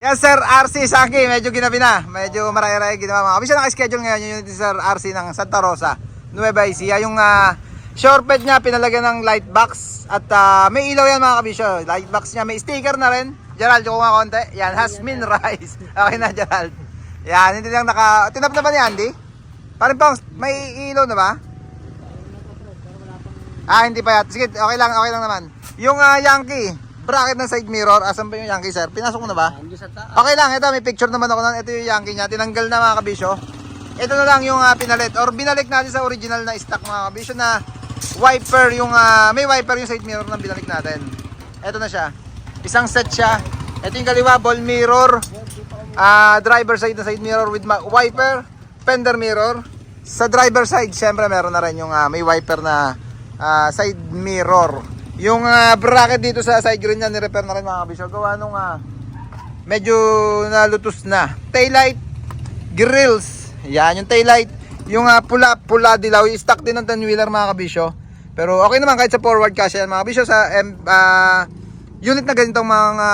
Yan Sir RC Saki, medyo ginabi na. Medyo maray-ray ginawa mga kabisyo. Naka-schedule ngayon yung Sir RC ng Santa Rosa, Nueva Ecija. Yung short bed niya, pinalagyan ng light box. At may ilaw yan mga kabisyo. Light box niya, may sticker na rin. Gerald, yung nga konti. Yan, Hasmin Rice. Okay na Gerald. Yan, hindi lang tinap na ba ni Andy? Parang pang, may ilaw na ba? Hindi pa yan. Sige, okay lang naman. Yung Yankee bracket ng side mirror, asan ba yung Yankee sir? Pinasok mo na ba? Okay lang, ito may picture naman ako nun. Ito yung Yankee niya, tinanggal na mga kabisyo. Ito na lang yung pinalit or binalik natin sa original na stock mga kabisyo na wiper, yung may wiper yung side mirror na binalik natin. Ito na siya, isang set siya. Ito yung kaliwa, ball mirror, driver side na side mirror with wiper, fender mirror. Sa driver side, syempre meron na rin yung may wiper na side mirror. Yung bracket dito sa side green niya, ni-repair na rin mga kabisyo. Gawa nung medyo nalutos na. Taillight, grills. Yan, yung taillight. Yung pula dilaw, stock din ng 10-wheeler mga kabisyo. Pero okay naman kahit sa forward kasi yan mga kabisyo. Sa unit na ganitong mga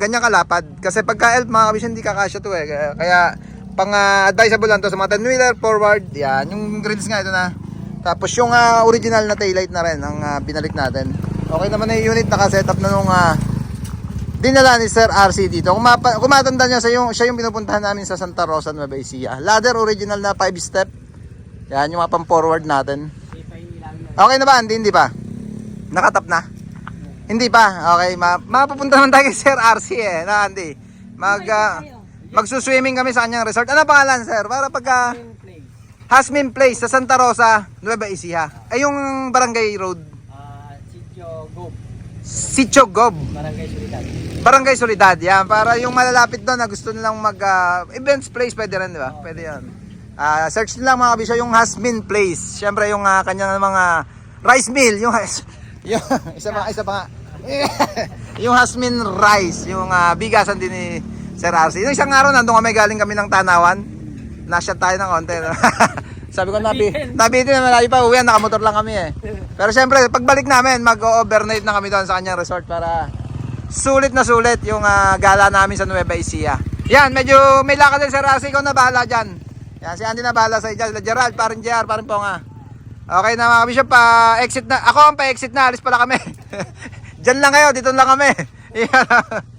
ganyang kalapad. Kasi pagka elf mga kabisyo, hindi kakasya to eh. Kaya pang advisable lang to sa mga 10-wheeler, forward. Yan, yung grills nga ito na. Tapos yung original na taillight na rin ang binalik natin. Okay naman na yung unit, naka-setup na nung dinala ni Sir RC dito. Kung matanda niya, siya yung pinupuntahan namin sa Santa Rosa, Nueva Ecija. Ladder original na 5-step. Yan yung pang forward natin. Okay na ba? Hindi pa. Nakatap na? Hindi pa. Okay, mapupunta naman tayo kay Sir RC eh. Na, Andy. Magsuswimming kami sa kanyang resort. Ano pangalan sir? Para pagka Hasmin Place sa Santa Rosa, Nueva Ecija. Ay yung Barangay Road. Sitio Gob. Barangay Solidad. Yan, para yung malalapit doon na gusto nilang events place, pwede rin, di ba? Pwede yan. Search nila mga kabisyo yung Hasmin Place. Siyempre yung kanya mga rice mill, yung isa pa nga. Yung Hasmin Rice, yung bigasan din ni Sir RC. Yung isang araw nandun galing kami ng Tanawan. Nasyat tayo ng konti. No? Sabi ko nabitin na malayo pa, uwian, nakamotor lang kami eh. Pero syempre, pagbalik namin, mag-overnight na kami doon sa kanyang resort para sulit na sulit yung gala namin sa Nueva Ecija. Yan, medyo may lakad din Sir RC, ikaw na bahala dyan. Yan, si Andy na bahala sa inyo. Gerald, parin JR, parin Ponga. Okay na mga kabisyo, pa-exit na. Ako ang pa-exit na, alis pala kami. Dyan lang kayo, dito lang kami. Yan.